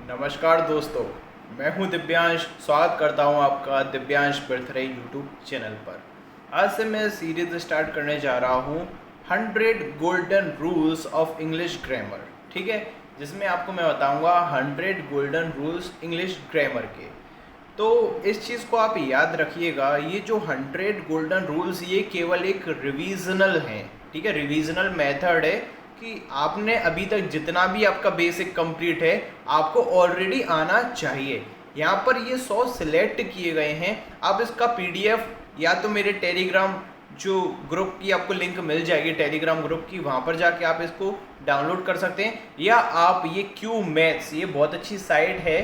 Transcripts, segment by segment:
नमस्कार दोस्तों, मैं हूं दिव्यांश। स्वागत करता हूं आपका दिव्यांश बर्थडे यूट्यूब चैनल पर। आज से मैं सीरीज स्टार्ट करने जा रहा हूं 100 golden rules of English grammar. ठीक है, जिसमें आपको मैं बताऊंगा 100 गोल्डन रूल्स इंग्लिश ग्रामर के। तो इस चीज़ को आप याद रखिएगा, ये जो 100 गोल्डन रूल्स ये केवल एक रिविजनल हैं। ठीक है, रिविजनल मेथड है कि आपने अभी तक जितना भी आपका बेसिक कंप्लीट है आपको ऑलरेडी आना चाहिए। यहाँ पर ये 100 सिलेक्ट किए गए हैं। आप इसका पीडीएफ या तो मेरे टेलीग्राम जो ग्रुप की आपको लिंक मिल जाएगी, टेलीग्राम ग्रुप की, वहाँ पर जाके आप इसको डाउनलोड कर सकते हैं, या आप ये क्यू मैथ्स, ये बहुत अच्छी साइट है।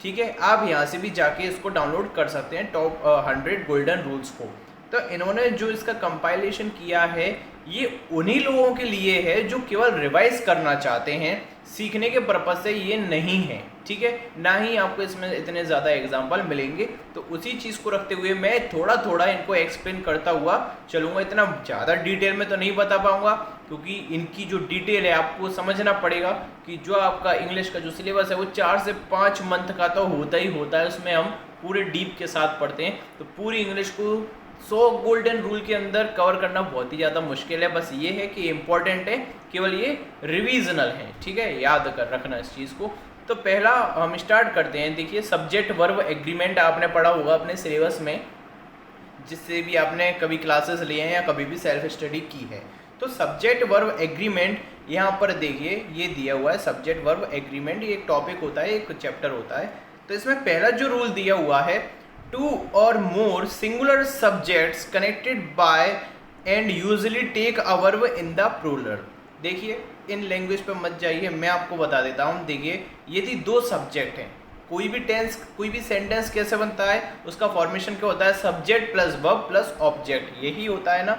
ठीक है, आप यहाँ से भी जाके इसको डाउनलोड कर सकते हैं, टॉप 100 गोल्डन रूल्स को। तो इन्होंने जो इसका कंपाइलेशन किया है ये उन्हीं लोगों के लिए है जो केवल रिवाइज करना चाहते हैं, सीखने के पर्पज से ये नहीं है। ठीक है, ना ही आपको इसमें इतने ज़्यादा एग्जाम्पल मिलेंगे। तो उसी चीज़ को रखते हुए मैं थोड़ा थोड़ा इनको एक्सप्लेन करता हुआ चलूँगा। इतना ज़्यादा डिटेल में तो नहीं बता पाऊँगा, क्योंकि इनकी जो डिटेल है आपको समझना पड़ेगा कि जो आपका इंग्लिश का जो सिलेबस है वो 4 से 5 मंथ का तो होता ही होता है। उसमें हम पूरे डीप के साथ पढ़ते हैं, तो पूरी इंग्लिश को 100 गोल्डन रूल के अंदर कवर करना बहुत ही ज़्यादा मुश्किल है। बस ये है कि इम्पॉर्टेंट है, केवल ये रिविजनल है। ठीक है, याद कर रखना इस चीज़ को। तो पहला हम स्टार्ट करते हैं। देखिए, सब्जेक्ट वर्ब एग्रीमेंट आपने पढ़ा होगा अपने सिलेबस में, जिससे भी आपने कभी क्लासेस लिए हैं या कभी भी सेल्फ स्टडी की है। तो सब्जेक्ट वर्ब एग्रीमेंट यहाँ पर देखिए ये दिया हुआ है। सब्जेक्ट वर्ब एग्रीमेंट ये एक टॉपिक होता है, एक चैप्टर होता है। तो इसमें पहला जो रूल दिया हुआ है, 2 or more singular subjects connected by and usually take a verb in the plural। देखिए, इन लैंग्वेज पे मत जाइए, मैं आपको बता देता हूँ। देखिए, यदि 2 सब्जेक्ट हैं, कोई भी टेंस, कोई भी सेंटेंस कैसे बनता है, उसका फॉर्मेशन क्या होता है, subject plus verb plus object, यही होता है ना।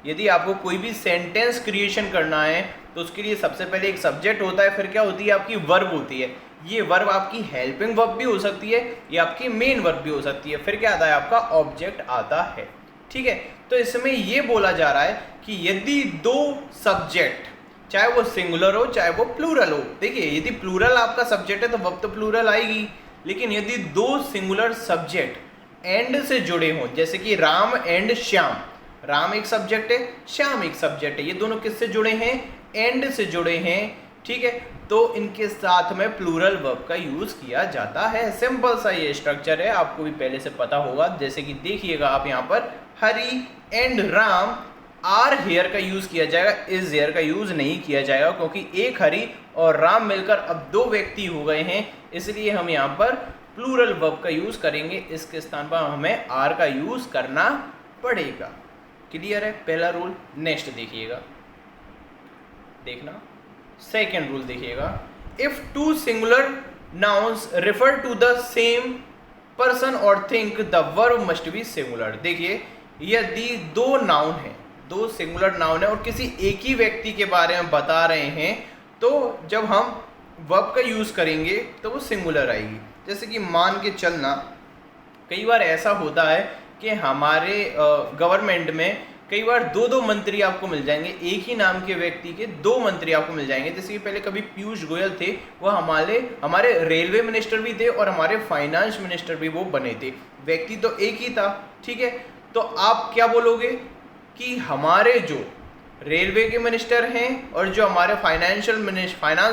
यदि आपको कोई भी सेंटेंस क्रिएशन करना है तो उसके लिए सबसे पहले एक सब्जेक्ट होता है, फिर क्या होती है, आपकी वर्ब होती है। ये वर्ब आपकी हेल्पिंग वर्ब भी हो सकती है, ये आपकी मेन वर्ब भी हो सकती है, फिर क्या आता है, आपका ऑब्जेक्ट आता है। ठीक है, तो इसमें ये बोला जा रहा है कि यदि 2 सब्जेक्ट, चाहे वो सिंगुलर हो चाहे वो प्लूरल हो, देखिए यदि प्लूरल आपका सब्जेक्ट है तो वर्ब तो प्लूरल आएगी, लेकिन यदि 2 सिंगुलर सब्जेक्ट एंड से जुड़े हों, जैसे कि राम एंड श्याम, राम एक सब्जेक्ट है, श्याम एक सब्जेक्ट है, ये दोनों किससे जुड़े हैं, एंड से जुड़े हैं। ठीक है, तो इनके साथ में प्लूरल वर्ब का यूज किया जाता है। सिंपल सा ये स्ट्रक्चर है, आपको भी पहले से पता होगा। जैसे कि देखिएगा आप यहाँ पर, हरी एंड राम, आर हेयर का यूज किया जाएगा, इज हेयर का यूज नहीं किया जाएगा, क्योंकि एक हरी और राम मिलकर अब 2 व्यक्ति हो गए हैं, इसलिए हम यहाँ पर प्लूरल वर्ब का यूज करेंगे। इसके स्थान पर हमें आर का यूज करना पड़ेगा। क्लियर है पहला रूल। नेक्स्ट देखिएगा, देखना सेकेंड रूल देखिएगा, if 2 singular nouns refer to the same person और think the verb must be singular. देखिए, यदि 2 नाउन है, 2 सिंगुलर नाउन है और किसी एक ही व्यक्ति के बारे में बता रहे हैं, तो जब हम वर्ब का यूज करेंगे तो वो सिंगुलर आएगी। जैसे कि मान के चलना, कई बार ऐसा होता है कि हमारे गवर्नमेंट में कई बार 2 मंत्री आपको मिल जाएंगे, एक ही नाम के व्यक्ति के 2 मंत्री आपको मिल जाएंगे। जैसे कि पहले कभी पीयूष गोयल थे, वो हमारे रेलवे मिनिस्टर भी थे और हमारे फाइनेंस मिनिस्टर भी वो बने थे, व्यक्ति तो एक ही था। ठीक है, तो आप क्या बोलोगे कि हमारे जो रेलवे के मिनिस्टर हैं और जो हमारे फाइनेंस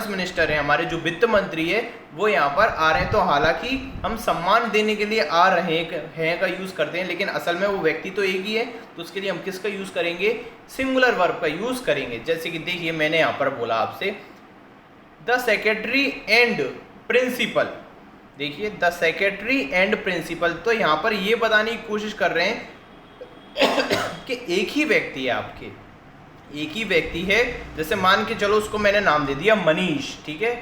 मिनिस्टर हैं, हमारे जो वित्त मंत्री है, वो यहाँ पर आ रहे हैं। तो हालांकि हम सम्मान देने के लिए आ रहे हैं का यूज़ करते हैं, लेकिन असल में वो व्यक्ति तो एक ही है, तो उसके लिए हम किसका यूज़ करेंगे, सिंगुलर वर्ब का यूज़ करेंगे। जैसे कि देखिए, मैंने यहाँ पर बोला आपसे द सेक्रेटरी एंड प्रिंसिपल। देखिए, द सेक्रेटरी एंड प्रिंसिपल, तो यहाँ पर ये बताने की कोशिश कर रहे हैं कि एक ही व्यक्ति है, आपके एक ही व्यक्ति है। जैसे मान के चलो उसको मैंने नाम दे दिया मनीष। ठीक है,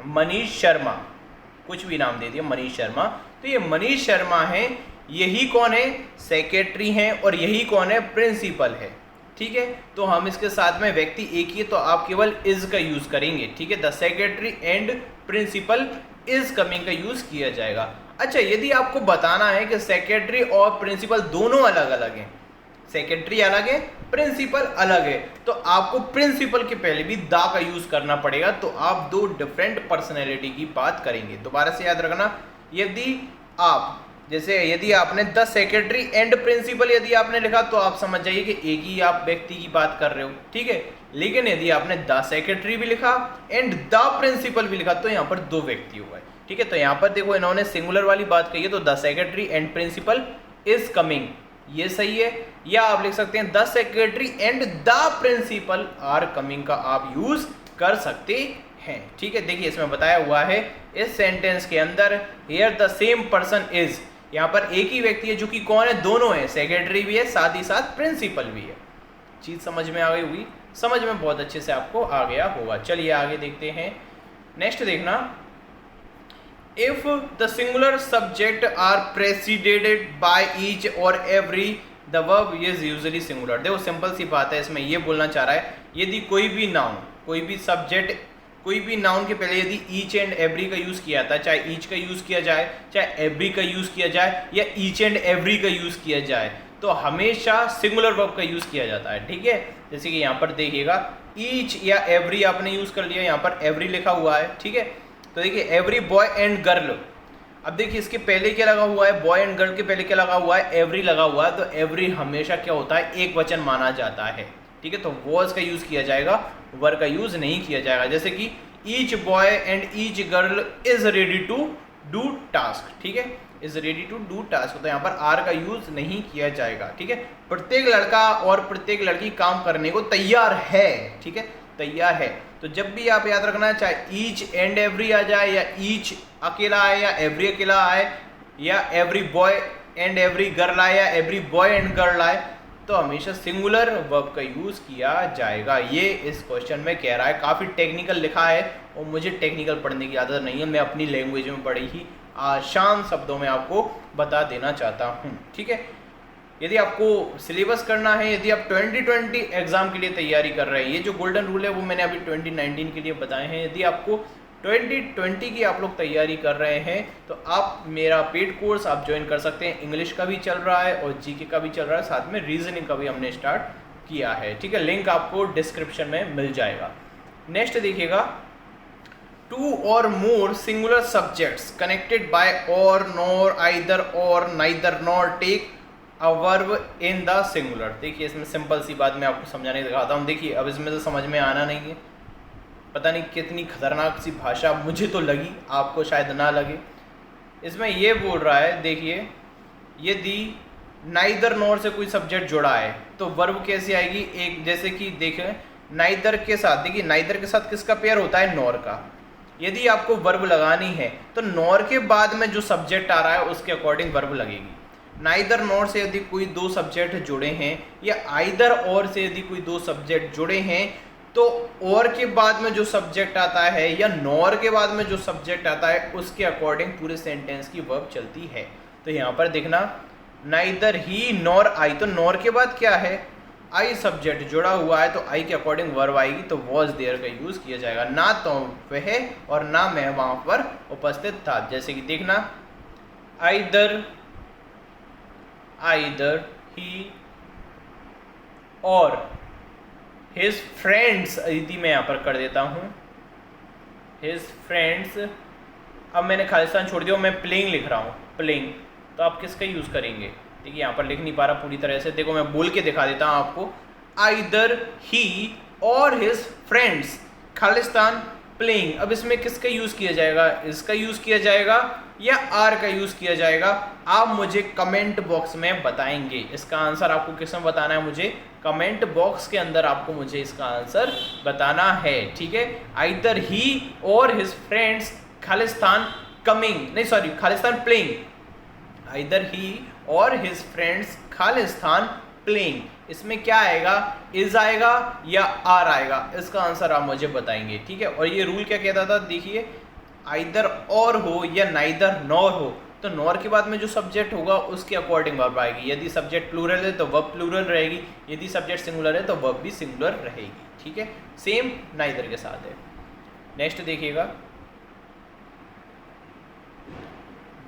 मनीष शर्मा, कुछ भी नाम दे दिया मनीष शर्मा, तो ये मनीष शर्मा है, यही कौन है, सेक्रेटरी हैं, और यही कौन है, प्रिंसिपल है। ठीक है, तो हम इसके साथ में व्यक्ति एक ही, तो आप केवल इज का यूज करेंगे। ठीक है, the secretary and principal is coming का यूज किया जाएगा। अच्छा, यदि आपको बताना है कि सेक्रेटरी और प्रिंसिपल दोनों अलग अलग हैं, सेक्रेटरी अलग है प्रिंसिपल अलग है, तो आपको प्रिंसिपल के पहले भी द का यूज करना पड़ेगा, तो आप दो डिफरेंट पर्सनैलिटी की बात करेंगे। दोबारा से याद रखना, यदि आप जैसे यदि आपने द सेक्रेटरी एंड प्रिंसिपल यदि आपने लिखा तो आप समझ जाइए कि एक ही आप व्यक्ति की बात कर रहे हो, ठीक है। लेकिन यदि आपने द सेक्रेटरी भी लिखा एंड द प्रिंसिपल भी लिखा तो यहाँ पर दो व्यक्ति हो गए, ठीक है। तो यहाँ पर देखो इन्होंने सिंगुलर वाली बात कही है, तो the secretary and principal is coming, ये सही है। या आप लिख सकते हैं the secretary and the principal are coming का आप यूज कर सकते हैं, ठीक है। देखिए इसमें बताया हुआ है इस सेंटेंस के अंदर here the same person is, यहाँ पर एक ही व्यक्ति है जो कि कौन है, दोनों है, सेक्रेटरी भी है साथ ही साथ प्रिंसिपल भी है। चीज समझ में आ गई होगी, समझ में बहुत अच्छे से आपको आ गया होगा। चलिए आगे देखते हैं। नेक्स्ट देखना, if the singular subject are preceded by each और every the verb is usually singular. देखो सिंपल सी बात है, इसमें ये बोलना चाह रहा है यदि कोई भी नाउन, कोई भी सब्जेक्ट, कोई भी नाउन के पहले यदि ईच एंड एवरी का यूज किया था, चाहे ईच का यूज किया जाए, चाहे एवरी का यूज किया जाए, या ईच एंड एवरी का यूज किया जाए, तो हमेशा सिंगुलर वर्ब का यूज किया जाता है, ठीक है। जैसे कि यहाँ पर देखिएगा ईच या एवरी आपने यूज कर लिया, यहाँ पर एवरी लिखा हुआ है, ठीक है। तो देखिए एवरी बॉय एंड गर्ल, अब देखिए इसके पहले क्या लगा हुआ है, बॉय एंड गर्ल के पहले क्या लगा हुआ है, एवरी लगा हुआ है, तो एवरी हमेशा क्या होता है, एक वचन माना जाता है, ठीक है। तो वॉज का यूज किया जाएगा, वर का यूज नहीं किया जाएगा। जैसे कि each boy and each girl is ready to do task, ठीक है, is ready to do task, तो यहाँ पर आर का यूज नहीं किया जाएगा, ठीक है। प्रत्येक लड़का और प्रत्येक लड़की काम करने को तैयार है, ठीक है, तैयार है। तो जब भी आप याद रखना, चाहे ईच एंड एवरी आ जाए, या ईच अकेला आए, या एवरी अकेला आए, या every boy and every girl आए, या एवरी बॉय एंड गर्ल आए, तो हमेशा सिंगुलर वर्ब का यूज किया जाएगा। ये इस क्वेश्चन में कह रहा है, काफ़ी टेक्निकल लिखा है और मुझे टेक्निकल पढ़ने की आदत नहीं है, मैं अपनी लैंग्वेज में बड़े ही आसान शब्दों में आपको बता देना चाहता हूँ, ठीक है। यदि आपको सिलेबस करना है, यदि आप 2020 एग्जाम के लिए तैयारी कर रहे हैं, ये जो गोल्डन रूल है वो मैंने अभी 2019 के लिए बताए हैं, यदि आपको 2020 की आप लोग तैयारी कर रहे हैं तो आप मेरा पेड कोर्स आप ज्वाइन कर सकते हैं। इंग्लिश का भी चल रहा है और जीके का भी चल रहा है, साथ में रीजनिंग का भी हमने स्टार्ट किया है, ठीक है। लिंक आपको डिस्क्रिप्शन में मिल जाएगा। नेक्स्ट देखिएगा, two or more singular subjects connected by or, nor, either or, neither nor take a verb in the singular. देखिए इसमें सिंपल सी बात मैं आपको समझाने दिखाता हूँ। देखिए अब इसमें तो समझ में आना नहीं है, पता नहीं कितनी खतरनाक सी भाषा मुझे तो लगी, आपको शायद ना लगे। इसमें ये बोल रहा है, देखिए यदि नाइदर नॉर से कोई सब्जेक्ट जुड़ा है तो वर्ब कैसे आएगी, एक जैसे कि देखें नाइदर के साथ, देखिए नाइदर के साथ किसका पेयर होता है, नॉर का। यदि आपको वर्ब लगानी है तो नॉर के बाद में जो सब्जेक्ट आ रहा है उसके अकॉर्डिंग वर्ब लगेगी। नाइदर नॉर से यदि कोई दो सब्जेक्ट जुड़े हैं, या आइदर और से यदि कोई दो सब्जेक्ट जुड़े हैं, तो और के बाद में जो सब्जेक्ट आता है या नॉर के बाद में जो सब्जेक्ट आता है उसके अकॉर्डिंग पूरे सेंटेंस की वर्ब चलती है। तो यहाँ पर देखना नाइदर ही नॉर आई, तो नॉर के बाद क्या है, आई सब्जेक्ट जुड़ा हुआ है, तो आई के अकॉर्डिंग वर्ब आएगी, तो वॉज देयर का यूज किया जाएगा। ना तो वह और ना मैं वहां पर उपस्थित था। जैसे कि देखना आइदर ही और हिज फ्रेंड्स, यदि मैं यहाँ पर कर देता हूँ हिज फ्रेंड्स, अब मैंने खालिस्तान छोड़ दिया, मैं प्लेइंग लिख रहा हूँ, प्लेइंग, तो आप किसका यूज़ करेंगे। देखिए यहाँ पर लिख नहीं पा रहा पूरी तरह से, देखो मैं बोल के दिखा देता हूँ आपको, आइदर ही और हिज फ्रेंड्स खालिस्तान प्लेइंग। अब इसमें किसका यूज़ किया जाएगा, इसका यूज़ किया जाएगा या आर का यूज़ किया जाएगा, आप मुझे कमेंट बॉक्स में बताएंगे। इसका आंसर आपको किसमें बताना है, मुझे कमेंट बॉक्स के अंदर आपको मुझे इसका आंसर बताना है, ठीक है। आइदर ही और हिज फ्रेंड्स खालिस्तान कमिंग, नहीं sorry Khalistan playing, either he और हिज फ्रेंड्स खालिस्तान प्लेइंग। इसमें क्या आएगा, इज आएगा या आर आएगा, इसका आंसर आप मुझे बताएंगे, ठीक है। और ये रूल क्या कहता था, देखिए आइदर और हो या नाइदर नॉर हो, तो नॉर के बाद में जो सब्जेक्ट होगा उसके अकॉर्डिंग वर्ब आएगी। यदि सब्जेक्ट प्लूरल है तो वर्ब प्लूरल रहेगी, यदि सब्जेक्ट सिंगुलर है तो वर्ब भी सिंगुलर रहेगी, ठीक है। सेम नाइदर के साथ है। नेक्स्ट देखिएगा,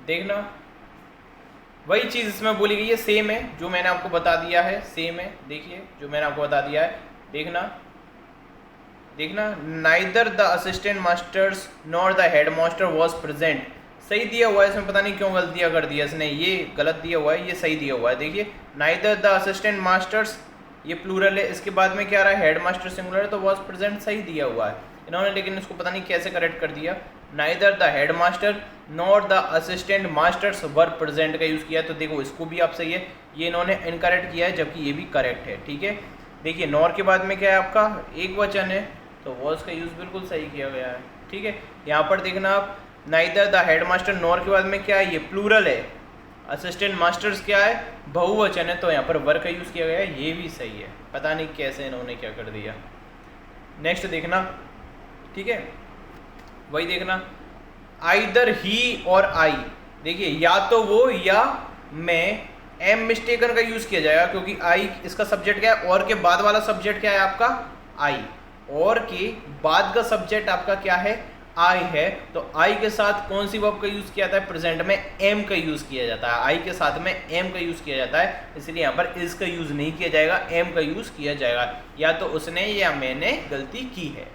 देखना वही चीज़ इसमें बोली गई है, सेम है जो मैंने आपको बता दिया है, सेम है। देखिए जो मैंने आपको बता दिया है, देखना देखना, neither the assistant masters nor the head master was present, सही दिया हुआ है इसमें, पता नहीं क्यों गलतियाँ कर दिया इसने, ये गलत दिया हुआ है, ये सही दिया हुआ है। देखिए नाइदर द असिस्टेंट मास्टर्स, ये प्लूरल है, इसके बाद में क्या आ रहा है, हेड मास्टर सिंगुलर है, तो वॉज प्रेजेंट सही दिया हुआ है इन्होंने, लेकिन इसको पता नहीं कैसे करेक्ट कर दिया। Neither the head master nor the assistant masters were present का यूज़ किया, तो देखो इसको भी आप सही है, ये इन्होंने इनकरेक्ट किया है, जबकि ये भी करेक्ट है। ठीक है, देखिए नॉर के बाद में क्या है आपका, एक वचन है, तो वॉज का यूज़ बिल्कुल सही किया गया है। ठीक है, यहाँ पर देखना आप, neither the head master, nor के बाद में क्या है, ये प्लूरल है, असिस्टेंट मास्टर्स क्या है, बहुवचन है, तो यहाँ पर वर का यूज़ किया गया है, ये भी सही है। पता नहीं कैसे इन्होंने क्या कर दिया। नेक्स्ट देखना, ठीक है, वही देखना, आइदर ही और आई, देखिए या तो वो या मैं, एम मिस्टेकन का यूज़ किया जाएगा क्योंकि आई इसका सब्जेक्ट क्या है, और के बाद वाला सब्जेक्ट क्या है आपका, आई, और के बाद का सब्जेक्ट आपका क्या है, आई है, तो आई के साथ कौन सी वर्ब का यूज़ किया जाता है, प्रेजेंट में एम का यूज़ किया जाता है, आई के साथ में एम का यूज़ किया जाता है, इसलिए यहाँ पर इस का यूज़ नहीं किया जाएगा, एम का यूज़ किया जाएगा, या तो उसने या मैंने गलती की है।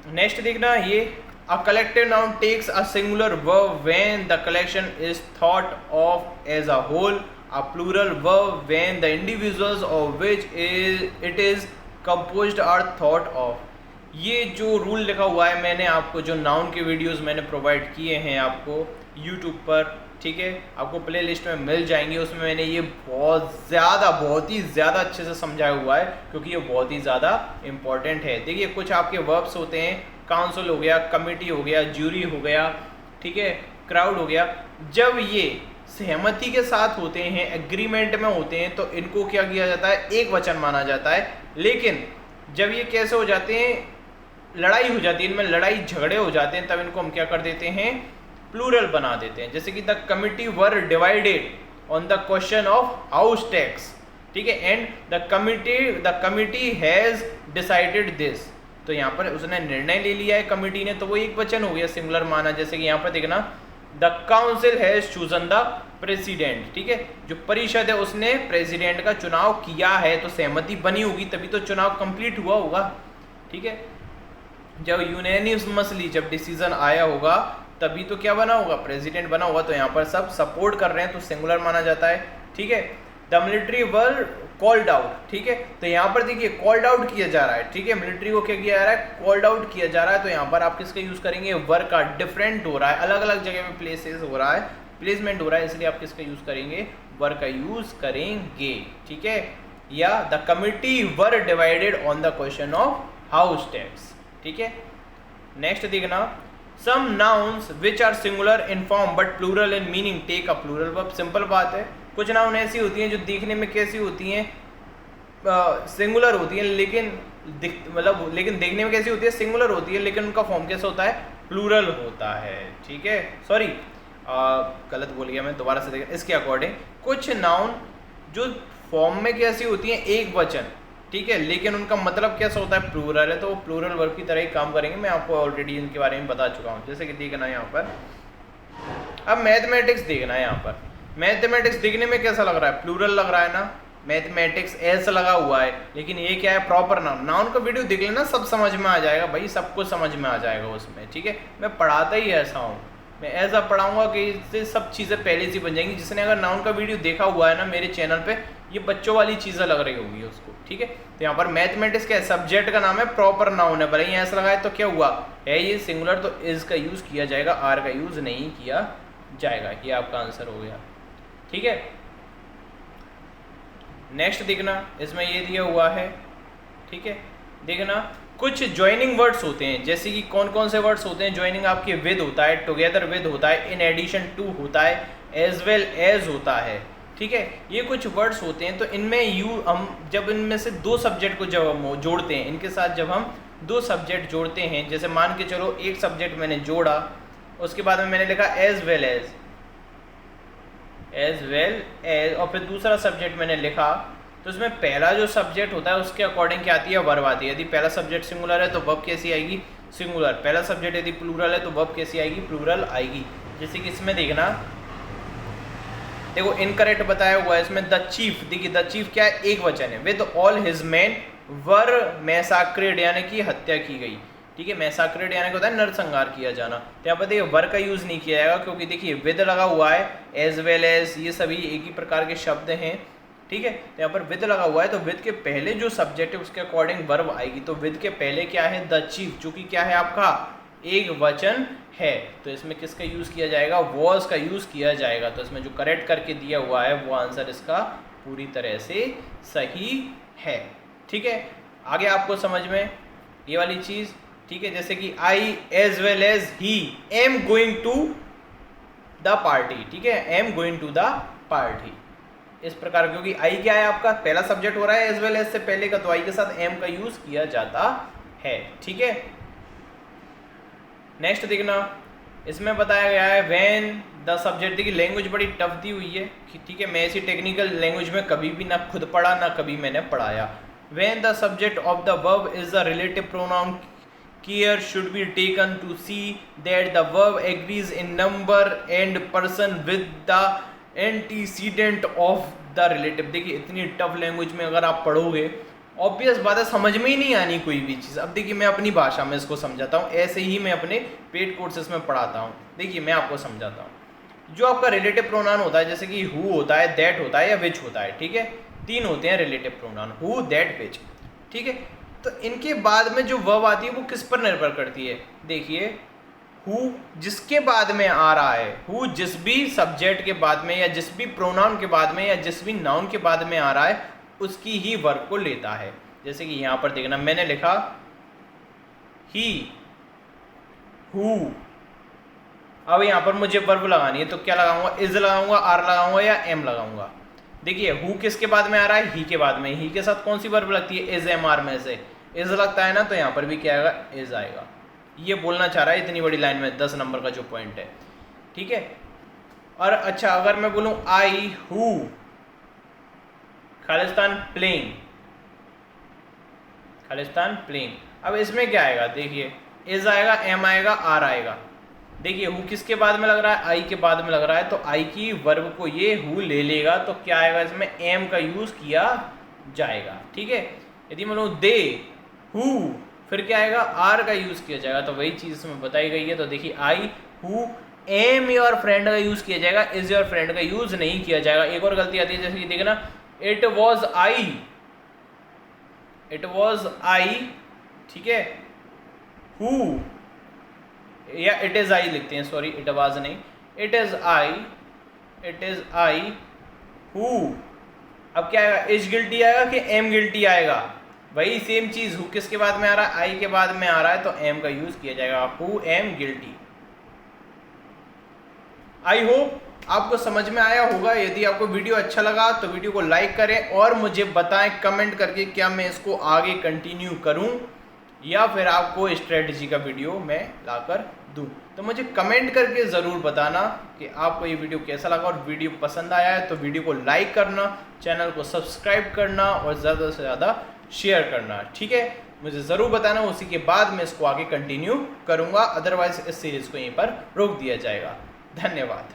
नेक्स्ट देखना, ये a collective noun takes a singular verb when the collection is thought of as a whole, a plural verb when the individuals of which it is composed are thought of. ये जो rule लिखा हुआ है, मैंने आपको जो noun के videos मैंने प्रोवाइड किए हैं आपको यूट्यूब पर, ठीक है, आपको प्ले लिस्ट में मिल जाएंगे, उसमें मैंने ये बहुत ही ज़्यादा अच्छे से समझाया हुआ है, क्योंकि ये बहुत ही ज़्यादा इम्पॉर्टेंट है। देखिए कुछ आपके वर्ब्स होते हैं, काउंसिल हो गया, कमिटी हो गया, ज्यूरी हो गया, ठीक है, क्राउड हो गया, जब ये सहमति के साथ होते हैं, एग्रीमेंट में होते हैं, तो इनको क्या किया जाता है, एक वचन माना जाता है। लेकिन जब ये कैसे हो जाते हैं, लड़ाई हो जाती है, इनमें लड़ाई झगड़े हो जाते हैं, तब इनको हम क्या कर देते हैं, प्लूरल बना देते हैं। जैसे कि the committee were divided on the question of house tax, ठीक है, and the committee has decided this, तो यहाँ पर उसने निर्णय ले लिया है कमिटी ने, तो वो एक वचन हो गया, सिंगुलर माना। जैसे कि यहाँ पर देखना, the council has chosen the president, ठीक है, जो परिषद है उसने प्रेसिडेंट का चुनाव किया है, तो सहमति बनी होगी तभी तो चुनाव कंप्लीट हुआ होगा। ठीक है, जब यूनानिमसली जब डिसीजन आया होगा तभी तो क्या बना होगा, प्रेसिडेंट बना होगा, तो यहाँ पर सब सपोर्ट कर रहे हैं, तो सिंगुलर माना जाता है। ठीक है, the military were called out, ठीक है, तो यहाँ पर देखिए कॉल्ड आउट किया जा रहा है, ठीक है, मिलिट्री को क्या किया जा रहा है, कॉल्ड आउट किया जा रहा है, तो यहाँ पर आप किसका यूज करेंगे, वर का, डिफरेंट हो रहा है, अलग अलग जगह में प्लेसेस हो रहा है, प्लेसमेंट हो रहा है, इसलिए आप किसका यूज करेंगे, वर का यूज करेंगे। ठीक है, या the committee were divided on the question of house tax. ठीक है, नेक्स्ट देखना, some nouns which are singular in form but plural in meaning take a plural verb. Simple बात है, कुछ नाउन ऐसी होती हैं जो दिखने में कैसी होती हैं, सिंगुलर होती हैं, लेकिन लेकिन देखने में कैसी होती है, सिंगुलर होती है, लेकिन उनका फॉर्म कैसा होता है, प्लूरल होता है। ठीक है, सॉरी गलत बोल गया मैं, दोबारा से देखें। इसके अकॉर्डिंग कुछ नाउन जो फॉर्म में कैसी होती हैं, एक वचन, ठीक है, लेकिन उनका मतलब कैसा होता है, प्लूरल है, तो वो प्लूरल वर्ब की तरह ही काम करेंगे। मैं आपको ऑलरेडी इनके बारे में बता चुका हूँ। जैसे कि देखना यहाँ पर, अब मैथमेटिक्स देखना है, यहाँ पर मैथमेटिक्स दिखने में कैसा लग रहा है, प्लूरल लग रहा है ना, मैथमेटिक्स ऐसा लगा हुआ है, लेकिन ये क्या है, प्रॉपर नाउन। नाउन का वीडियो देख लेना, सब समझ में आ जाएगा भाई, सब कुछ समझ में आ जाएगा उसमें। ठीक है, मैं पढ़ाता ही ऐसा हूँ, मैं ऐसा पढ़ाऊंगा कि इससे सब चीज़ें पहले से बन जाएंगी। जिसने अगर नाउन का वीडियो देखा हुआ है ना मेरे चैनल पे, ये बच्चों वाली चीज़ें लग रही होगी उसको। ठीक है, तो यहाँ पर मैथमेटिक्स क्या है, सब्जेक्ट का नाम है, प्रॉपर नाउन है, भले ही ऐसा लगा है तो क्या हुआ है, ये सिंगुलर, तो इज का यूज़ किया जाएगा, आर का यूज़ नहीं किया जाएगा। ये आपका आंसर हो गया। ठीक है, नेक्स्ट देखना, इसमें ये दिया हुआ है। ठीक है, देखना, कुछ ज्वाइनिंग वर्ड्स होते हैं, जैसे कि कौन कौन से वर्ड्स होते हैं ज्वाइनिंग आपके, विद होता है, टुगेदर विद होता है, इन एडिशन टू होता है, एज वेल एज होता है। ठीक है, ये कुछ वर्ड्स होते हैं, तो इनमें हम जब इनमें से दो सब्जेक्ट को जब हम जोड़ते हैं, इनके साथ जब हम दो सब्जेक्ट जोड़ते हैं, जैसे मान के चलो एक सब्जेक्ट मैंने जोड़ा, उसके बाद में मैंने लिखा एज वेल एज, और फिर दूसरा सब्जेक्ट मैंने लिखा, तो इसमें पहला जो सब्जेक्ट होता है उसके अकॉर्डिंग क्या आती है, वर्ब आती है। यदि पहला सब्जेक्ट सिंगुलर है तो वर्ब कैसी आएगी, सिंगुलर। पहला सब्जेक्ट यदि प्लूरल है तो वर्ब कैसी आएगी, प्लूरल आएगी। जैसे कि इसमें देखना, देखो इनकरेक्ट बताया हुआ है इसमें द चीफ। देखिए द चीफ क्या है, एक वचन है। विद ऑल हिज मैन वर मैसाक्रेड, यानी कि हत्या की गई। ठीक है, मैसाक्रेड यानी कि होता है नरसंहार किया जाना। तो यहाँ पर देखिए वर का यूज नहीं किया जाएगा, क्योंकि देखिए विद लगा हुआ है, एज वेल एज, ये सभी एक ही प्रकार के शब्द हैं। ठीक है, तो यहाँ पर विद लगा हुआ है, तो विद के पहले जो सब्जेक्ट है उसके अकॉर्डिंग वर्ब आएगी। तो विद के पहले क्या है, द चीफ, जो कि क्या है आपका एक वचन है। तो इसमें किसका यूज किया जाएगा, वॉज का यूज किया जाएगा। तो इसमें जो करेक्ट करके दिया हुआ है वो आंसर इसका पूरी तरह से सही है। ठीक है, आगे आपको समझ में ये वाली चीज। ठीक है, जैसे कि I as well as he am going to the party. ठीक है, am going to the party, इस प्रकार, क्योंकि आई क्या है आपका पहला सब्जेक्ट हो रहा है एज वेल एज से पहले का, तो आई के साथ एम का यूज किया जाता है। ठीक है, नेक्स्ट देखना, इसमें बताया गया है व्हेन द सब्जेक्ट। देखिए लैंग्वेज बड़ी टफ दी हुई है। ठीक है, मैं ऐसी टेक्निकल लैंग्वेज में कभी भी ना खुद पढ़ा ना कभी मैंने पढ़ाया। When the subject of the verb is the relative pronoun, care should be taken to see that the verb agrees in number and person with the antecedent of the relative. देखिए इतनी टफ लैंग्वेज में अगर आप पढ़ोगे, obvious बात है समझ में ही नहीं आनी कोई भी चीज़। अब देखिए मैं अपनी भाषा में इसको समझाता हूँ, ऐसे ही मैं अपने पेड कोर्सेज में पढ़ाता हूँ। देखिए मैं आपको समझाता हूँ, जो आपका रिलेटिव प्रोनाउन होता है, जैसे कि हु होता है, दैट होता है या विच होता है। ठीक है, तीन होते हैं relative pronoun, who that which. ठीक है, तो इनके बाद में जो वर्ब आती है वो किस पर निर्भर करती है। देखिए हु जिसके बाद में आ रहा है, हु जिस भी सब्जेक्ट के बाद में या जिस भी प्रोनाउन के बाद में या जिस भी नाउन के बाद में आ रहा है उसकी ही वर्ब को लेता है। जैसे कि यहां पर देखना, मैंने लिखा ही, हु, अब यहां पर मुझे वर्ब लगानी है तो क्या लगाऊंगा, इज लगाऊंगा, आर लगाऊंगा या एम लगाऊंगा। देखिए हु किसके बाद में आ रहा है, ही के बाद में। ही के साथ कौन सी वर्ब लगती है, इज, एम, आर में से इज लगता है ना, तो यहां पर भी क्या आएगा, इज आएगा। ये बोलना चाह रहा है इतनी बड़ी लाइन में 10 नंबर का जो पॉइंट है। ठीक है, और अच्छा अगर मैं बोलूं I who Khalistan playing, Khalistan playing, अब इसमें क्या आएगा, देखिए इज आएगा, एम आएगा, आर आएगा। देखिए हु किसके बाद में लग रहा है, आई के बाद में लग रहा है, तो आई की वर्ब को ये हु ले लेगा, तो क्या आएगा इसमें, एम का यूज किया जाएगा। ठीक है, यदि मानो दे हु, फिर क्या आएगा, आर का यूज किया जाएगा। तो वही चीज इसमें बताई गई है। तो देखिए I who am your friend का यूज किया जाएगा, इज योर फ्रेंड का यूज नहीं किया जाएगा। एक और गलती आती है, जैसे कि देखना, it was I, it was I, ठीक है, हु या इट इज आई लिखते हैं, सॉरी इट वॉज नहीं, it is I, it is I who. अब क्या आएगा, इज गिल्टी आएगा कि एम गिल्टी आएगा, वही सेम चीज, हु किसके बाद में आ रहा है, आई के बाद में आ रहा है, तो एम का यूज किया जाएगा, who am guilty. I hope आपको समझ में आया होगा। यदि आपको वीडियो अच्छा लगा तो वीडियो को लाइक करें और मुझे बताएं कमेंट करके, क्या मैं इसको आगे कंटिन्यू करूं या फिर आपको स्ट्रेटजी का वीडियो मैं लाकर दूं। तो मुझे कमेंट करके ज़रूर बताना कि आपको ये वीडियो कैसा लगा, और वीडियो पसंद आया है तो वीडियो को लाइक करना, चैनल को सब्सक्राइब करना और ज़्यादा से ज़्यादा शेयर करना। ठीक है, मुझे ज़रूर बताना, उसी के बाद मैं इसको आगे कंटिन्यू करूँगा, अदरवाइज इस सीरीज़ को यहीं पर रोक दिया जाएगा। धन्यवाद।